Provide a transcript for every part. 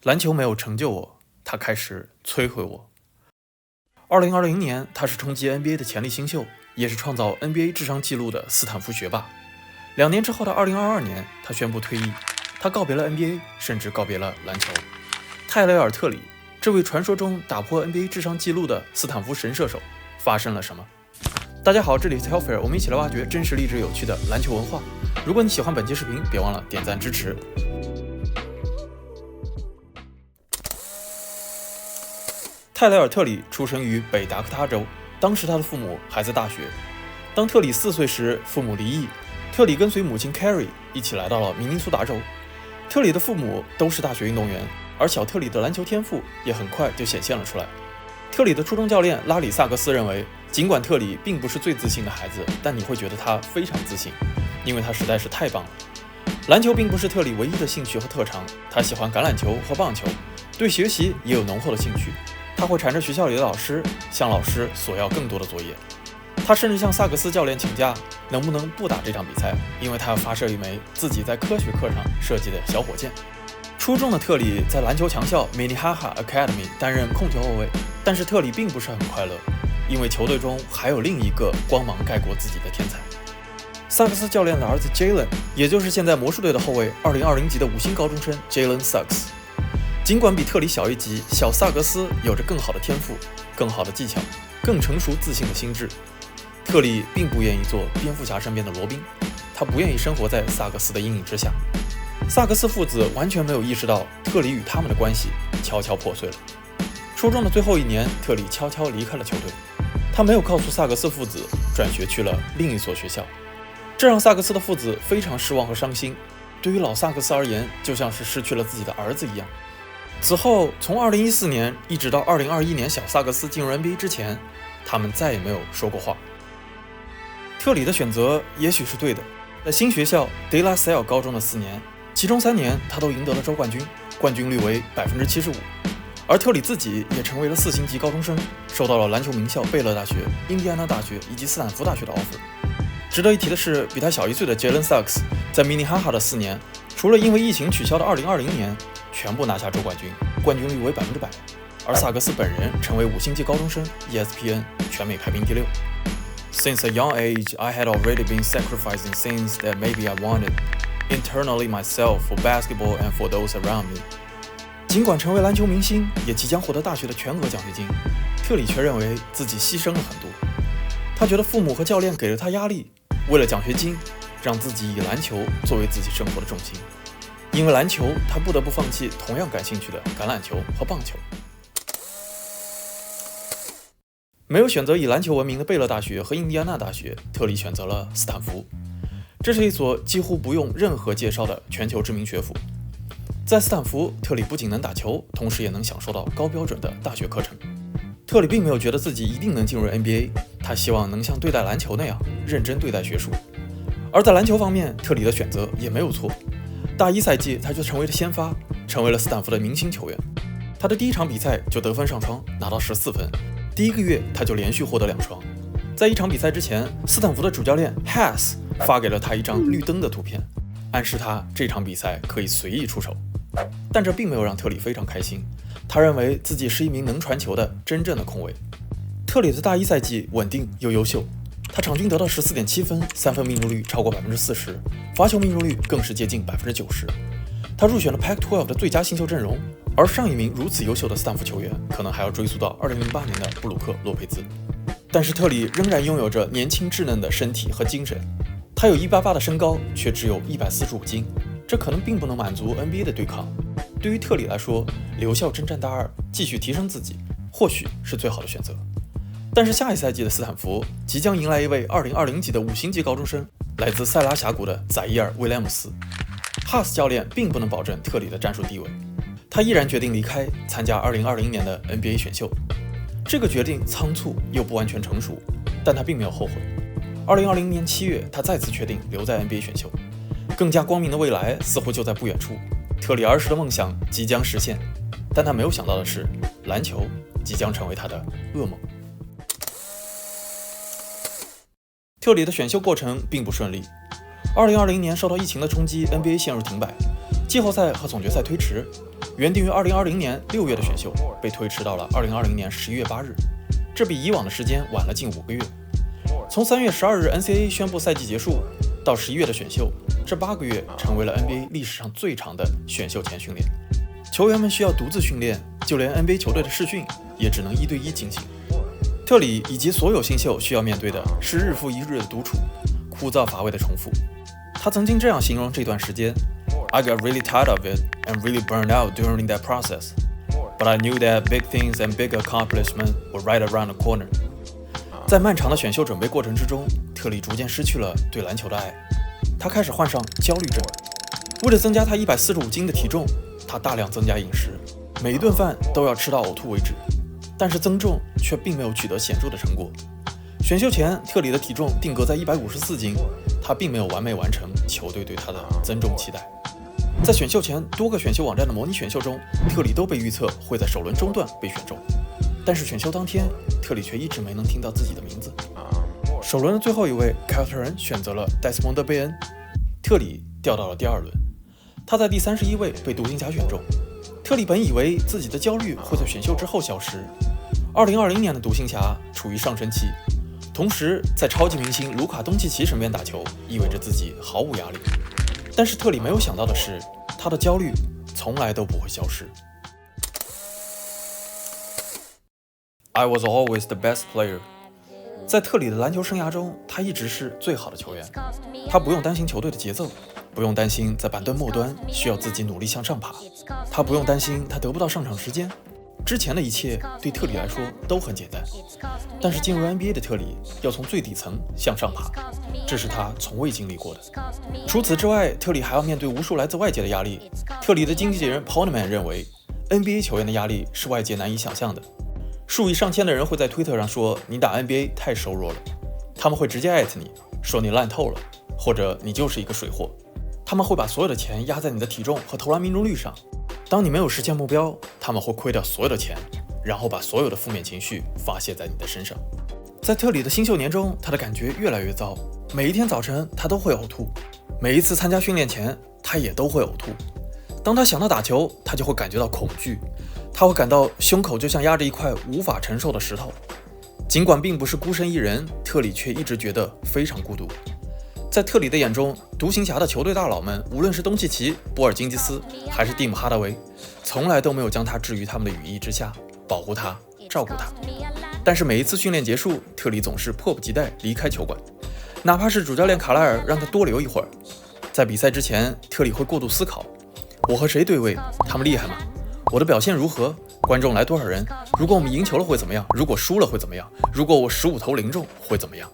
篮球没有成就我，它开始摧毁我。2020年，他是冲击 NBA 的潜力新秀，也是创造 NBA 智商纪录的斯坦福学霸。2年之后的2022年，他宣布退役，他告别了 NBA， 甚至告别了篮球。泰雷尔·特里，这位传说中打破 NBA 智商纪录的斯坦福神射手，发生了什么？大家好，这里是 Healthfare， 我们一起来挖掘真实、励志、有趣的篮球文化。如果你喜欢本期视频，别忘了点赞支持。泰雷尔·特里出生于北达科他州，当时他的父母还在大学。当特里4岁时，父母离异，特里跟随母亲 Carrie 一起来到了明尼苏达州。特里的父母都是大学运动员，而小特里的篮球天赋也很快就显现了出来。特里的初中教练拉里·萨格斯认为，尽管特里并不是最自信的孩子，但你会觉得他非常自信，因为他实在是太棒了。篮球并不是特里唯一的兴趣和特长，他喜欢橄榄球和棒球，对学习也有浓厚的兴趣。他会缠着学校里的老师，向老师索要更多的作业。他甚至向萨克斯教练请假，能不能不打这场比赛，因为他要发射一枚自己在科学课上设计的小火箭。初中的特里在篮球强校 Minnehaha Academy 担任控球后卫，但是特里并不是很快乐，因为球队中还有另一个光芒盖过自己的天才。萨克斯教练的儿子 Jalen， 也就是现在魔术队的后卫2020级的5星高中生 Jalen Suggs。尽管比特里小一级，小萨格斯有着更好的天赋、更好的技巧、更成熟自信的心智。特里并不愿意做蝙蝠侠身边的罗宾，他不愿意生活在萨格斯的阴影之下。萨格斯父子完全没有意识到特里与他们的关系悄悄破碎了。初中的最后一年，特里悄悄离开了球队，他没有告诉萨格斯父子，转学去了另一所学校，这让萨格斯的父子非常失望和伤心。对于老萨克斯而言，就像是失去了自己的儿子一样。此后，从2014年一直到2021年小萨克斯进入 NBA 之前，他们再也没有说过话。特里的选择也许是对的，在新学校 De La Salle 高中的4年，其中3年他都赢得了州冠军，冠军率为 75%。而特里自己也成为了4星级高中生，收到了篮球名校贝勒大学、印第安纳大学以及斯坦福大学的 offer。值得一提的是，比他小1岁的 Jalen Suggs 在明尼哈哈的4年，除了因为疫情取消的2020年，全部拿下州冠军，冠军率为100%。而萨格斯本人成为5星级高中生 ，ESPN 全美排名第6。Since a young age, I had already been sacrificing things that maybe I wanted internally myself for basketball and for those around me. 尽管成为篮球明星，也即将获得大学的全额奖学金，特里却认为自己牺牲了很多。他觉得父母和教练给了他压力，为了奖学金，让自己以篮球作为自己生活的重心。因为篮球，他不得不放弃同样感兴趣的橄榄球和棒球。没有选择以篮球闻名的贝勒大学和印第安纳大学，特里选择了斯坦福。这是一所几乎不用任何介绍的全球知名学府。在斯坦福，特里不仅能打球，同时也能享受到高标准的大学课程。特里并没有觉得自己一定能进入 NBA， 他希望能像对待篮球那样认真对待学术。而在篮球方面，特里的选择也没有错。大1赛季，他就成为了先发，成为了斯坦福的明星球员。他的第1场比赛就得分上双，拿到14分。第1个月，他就连续获得2双。在1场比赛之前，斯坦福的主教练 Haas 发给了他一张绿灯的图片，暗示他这场比赛可以随意出手。但这并没有让特里非常开心，他认为自己是一名能传球的真正的控卫。特里的大1赛季稳定又优秀，他场均得到 14.7 分，3分命中率超过 40%， 罚球命中率更是接近 90%。 他入选了 Pac-12 的最佳新秀阵容，而上一名如此优秀的斯坦福球员可能还要追溯到2008年的布鲁克·洛佩兹。但是特里仍然拥有着年轻稚嫩的身体和精神，他有188的身高，却只有145斤，这可能并不能满足 NBA 的对抗。对于特里来说，留校征战大2，继续提升自己，或许是最好的选择。但是下一赛季的斯坦福即将迎来一位2020级的5星级高中生，来自塞拉峡谷的宰伊尔·威廉姆斯。哈斯教练并不能保证特里的战术地位，他依然决定离开，参加2020年的 NBA 选秀。这个决定仓促又不完全成熟，但他并没有后悔。2020年7月，他再次确定留在 NBA 选秀。更加光明的未来似乎就在不远处，特里儿时的梦想即将实现，但他没有想到的是，篮球即将成为他的噩梦。特里的选秀过程并不顺利。2020年受到疫情的冲击 ，NBA 陷入停摆。季后赛和总决赛推迟，原定于2020年6月的选秀被推迟到了2020年11月8日，这比以往的时间晚了近5个月。从3月12日 NCAA 宣布赛季结束到11月的选秀，这8个月成为了 NBA 历史上最长的选秀前训练。球员们需要独自训练，就连 NBA 球队的试训也只能1对1进行。特里以及所有新秀需要面对的是日复一日的独处，枯燥乏味的重复。他曾经这样形容这段时间 ：I got really tired of it and really burned out during that process. But I knew that big things and big accomplishments were right around the corner. 在漫长的选秀准备过程之中，特里逐渐失去了对篮球的爱，他开始患上焦虑症。为了增加他145斤的体重，他大量增加饮食，每一顿饭都要吃到呕吐为止。但是增重却并没有取得显著的成果。选秀前，特里的体重定格在154斤，他并没有完美完成球队对他的增重期待。在选秀前多个选秀网站的模拟选秀中，特里都被预测会在首轮中段被选中，但是选秀当天，特里却一直没能听到自己的名字。首轮的最后一位凯尔特人选择了戴斯蒙德·贝恩，特里掉到了第2轮，他在第31位被独行侠选中。特里本以为自己的焦虑会在选秀之后消失。2020年的独行侠处于上升期，同时在超级明星卢卡·东契奇身边打球，意味着自己毫无压力。但是特里没有想到的是，他的焦虑从来都不会消失。I was always the best player. 在特里的篮球生涯中，他一直是最好的球员。他不用担心球队的节奏，不用担心在板凳末端需要自己努力向上爬，他不用担心他得不到上场时间。之前的一切对特里来说都很简单，但是进入 NBA 的特里要从最底层向上爬，这是他从未经历过的。除此之外，特里还要面对无数来自外界的压力。特里的经纪人 Poneman 认为 NBA 球员的压力是外界难以想象的。数以上千的人会在推特上说你打 NBA 太瘦弱了，他们会直接艾特你说你烂透了，或者你就是一个水货。他们会把所有的钱压在你的体重和投篮命中率上，当你没有实现目标，他们会亏掉所有的钱，然后把所有的负面情绪发泄在你的身上。在特里的新秀年中，他的感觉越来越糟，每一天早晨他都会呕吐，每一次参加训练前他也都会呕吐。当他想到打球，他就会感觉到恐惧，他会感到胸口就像压着一块无法承受的石头。尽管并不是孤身一人，特里却一直觉得非常孤独。在特里的眼中，独行侠的球队大佬们，无论是东契奇、波尔津吉斯还是蒂姆·哈达维，从来都没有将他置于他们的羽翼之下，保护他，照顾他。但是每一次训练结束，特里总是迫不及待离开球馆，哪怕是主教练卡莱尔让他多留一会儿。在比赛之前，特里会过度思考：我和谁对位？他们厉害吗？我的表现如何？观众来多少人？如果我们赢球了会怎么样？如果输了会怎么样？如果我15投0中会怎么样？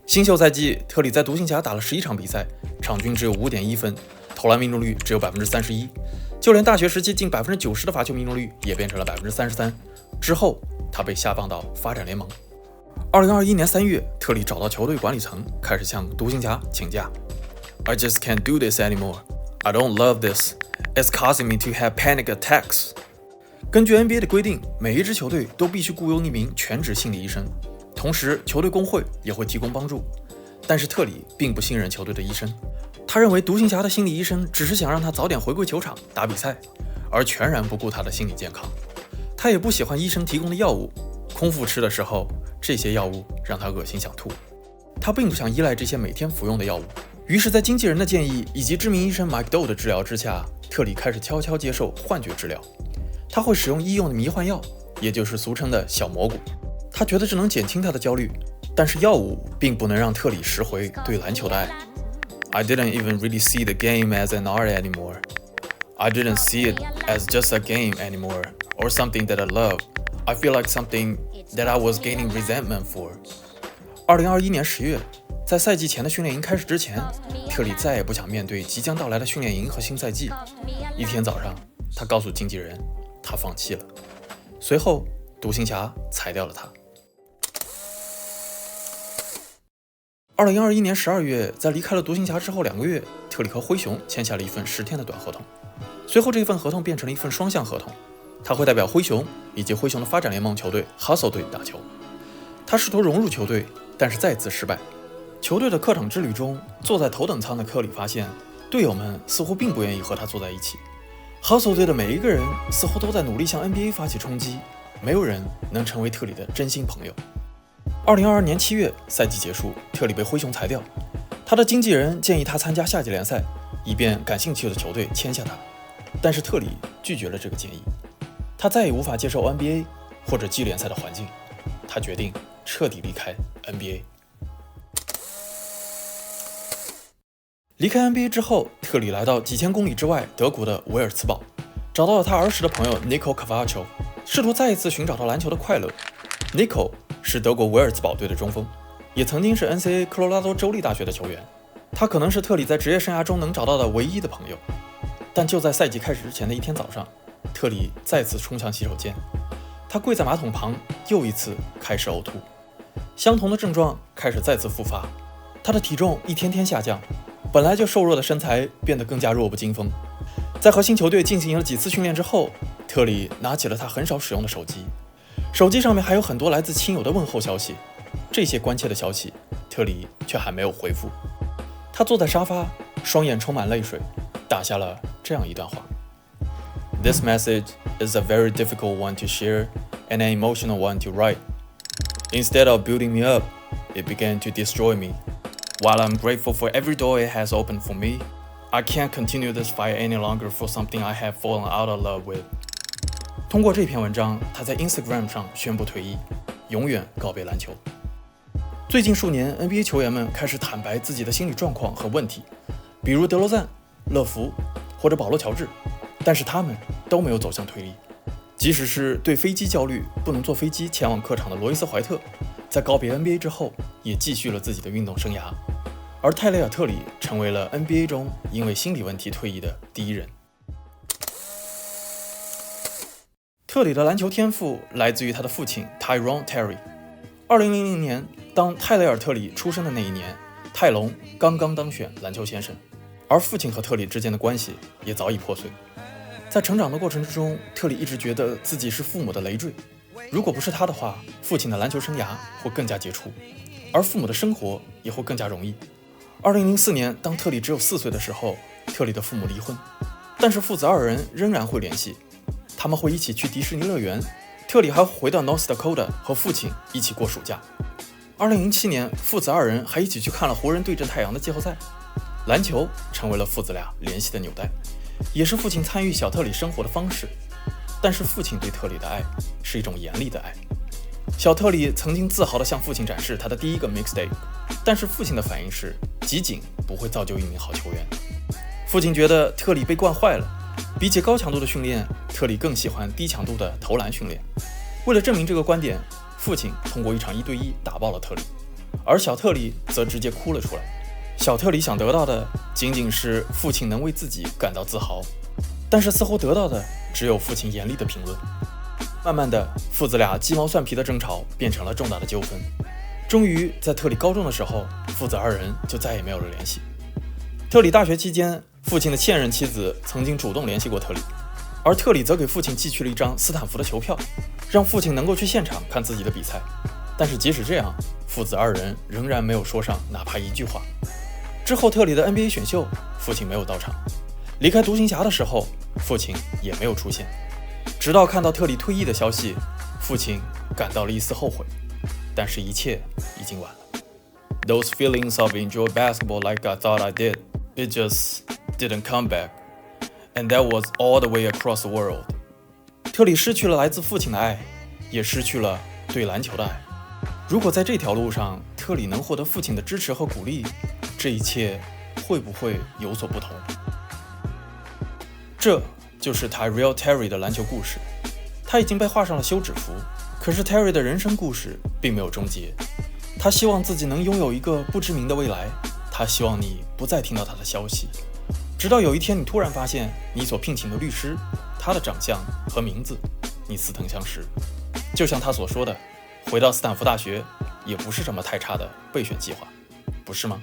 新秀赛季，特里在独行侠打了11场比赛，场均只有5.1分，投篮命中率只有31%，就连大学时期近90%的罚球命中率也变成了33%。之后，他被下放到发展联盟。2021年3月，特里找到球队管理层，开始向独行侠请假。I just can't do this anymore. I don't love this. It's causing me to have panic attacks. 根据 NBA 的规定，每一支球队都必须雇佣一名全职心理医生。同时，球队工会也会提供帮助，但是特里并不信任球队的医生。他认为独行侠的心理医生只是想让他早点回归球场打比赛，而全然不顾他的心理健康。他也不喜欢医生提供的药物，空腹吃的时候，这些药物让他恶心想吐。他并不想依赖这些每天服用的药物，于是，在经纪人的建议以及知名医生 Mike Doe 的治疗之下，特里开始悄悄接受幻觉治疗。他会使用医用的迷幻药，也就是俗称的小蘑菇。他觉得这能减轻他的焦虑，但是药物并不能让特里拾回对篮球的爱。I didn't even really see the game as an art anymore. I didn't see it as just a game anymore, or something that I love. I feel like something that I was gaining resentment for. 2021年10月，在赛季前的训练营开始之前，特里再也不想面对即将到来的训练营和新赛季。一天早上，他告诉经纪人，他放弃了。随后，独行侠裁掉了他。2021年12月，在离开了独行侠之后2个月，特里和灰熊签下了一份10天的短合同。随后，这份合同变成了一份双向合同，他会代表灰熊以及灰熊的发展联盟球队 Hustle 队打球。他试图融入球队，但是再次失败。球队的客场之旅中，坐在头等舱的科里发现，队友们似乎并不愿意和他坐在一起。好手队的每一个人似乎都在努力向 NBA 发起冲击，没有人能成为特里的真心朋友。2022年7月，赛季结束，特里被灰熊裁掉，他的经纪人建议他参加夏季联赛，以便感兴趣的球队签下他，但是特里拒绝了这个建议。他再也无法接受 NBA 或者季联赛的环境，他决定彻底离开 NBA。离开 NBA 之后，特里来到几千公里之外德国的维尔茨堡，找到了他儿时的朋友 Nico Cavacho， 试图再一次寻找到篮球的快乐。Nico 是德国维尔茨堡队的中锋，也曾经是 NCAA 科罗拉多州立大学的球员。他可能是特里在职业生涯中能找到的唯一的朋友。但就在赛季开始之前的一天早上，特里再次冲向洗手间，他跪在马桶旁，又一次开始呕吐。相同的症状开始再次复发，他的体重一天天下降，本来就瘦弱的身材变得更加弱不禁风。在和新球队进行了几次训练之后，特里拿起了他很少使用的手机，手机上面还有很多来自亲友的问候消息。这些关切的消息，特里却还没有回复。他坐在沙发，双眼充满泪水，打下了这样一段话 ：This message is a very difficult one to share and an emotional one to write. Instead of building me up, it began to destroy me. While I'm grateful for every door it has opened for me, I can't continue this fight any longer for something I have fallen out of love with. 通过这篇文章，他在 Instagram 上宣布退役，永远告别篮球。最近数年 NBA 球员们开始坦白自己的心理状况和问题，比如德罗赞、乐福或者保罗·乔治，但是他们都没有走向退役。即使是对飞机焦虑、不能坐飞机前往客场的罗伊斯·怀特，在告别 NBA 之后，也继续了自己的运动生涯。而泰雷尔·特里成为了 NBA 中因为心理问题退役的第一人。特里的篮球天赋来自于他的父亲 Tyrone Terry。2000年，当泰雷尔·特里出生的那一年，泰隆刚刚当选篮球先生，而父亲和特里之间的关系也早已破碎。在成长的过程之中，特里一直觉得自己是父母的累赘，如果不是他的话，父亲的篮球生涯会更加杰出，而父母的生活也会更加容易。2004年，当特里只有4岁的时候，特里的父母离婚，但是父子二人仍然会联系，他们会一起去迪士尼乐园，特里还会回到 North Dakota 和父亲一起过暑假。2007年，父子二人还一起去看了湖人对阵太阳的季后赛。篮球成为了父子俩联系的纽带，也是父亲参与小特里生活的方式。但是父亲对特里的爱是一种严厉的爱。小特里曾经自豪地向父亲展示他的第一个 mixtape， 但是父亲的反应是集锦不会造就一名好球员。父亲觉得特里被惯坏了，比起高强度的训练，特里更喜欢低强度的投篮训练。为了证明这个观点，父亲通过一场1对1打爆了特里，而小特里则直接哭了出来。小特里想得到的仅仅是父亲能为自己感到自豪，但是似乎得到的只有父亲严厉的评论。慢慢的，父子俩鸡毛蒜皮的争吵变成了重大的纠纷。终于在特里高中的时候，父子二人就再也没有了联系。特里大学期间，父亲的现任妻子曾经主动联系过特里，而特里则给父亲寄去了一张斯坦福的球票，让父亲能够去现场看自己的比赛。但是即使这样，父子二人仍然没有说上哪怕一句话。之后特里的 NBA 选秀，父亲没有到场；离开独行侠的时候，父亲也没有出现。直到看到特里退役的消息，父亲感到了一丝后悔，但是一切已经晚了。Those feelings of enjoy basketball like I thought I did, it just didn't come back, and that was all the way across the world. 特里失去了来自父亲的爱，也失去了对篮球的爱。如果在这条路上，特里能获得父亲的支持和鼓励，这一切会不会有所不同？这就是 Tyrell Terry 的篮球故事。他已经被画上了休止符，可是 Terry 的人生故事并没有终结。他希望自己能拥有一个不知名的未来，他希望你不再听到他的消息，直到有一天你突然发现你所聘请的律师，他的长相和名字你似曾相识。就像他所说的，回到斯坦福大学也不是什么太差的备选计划，不是吗？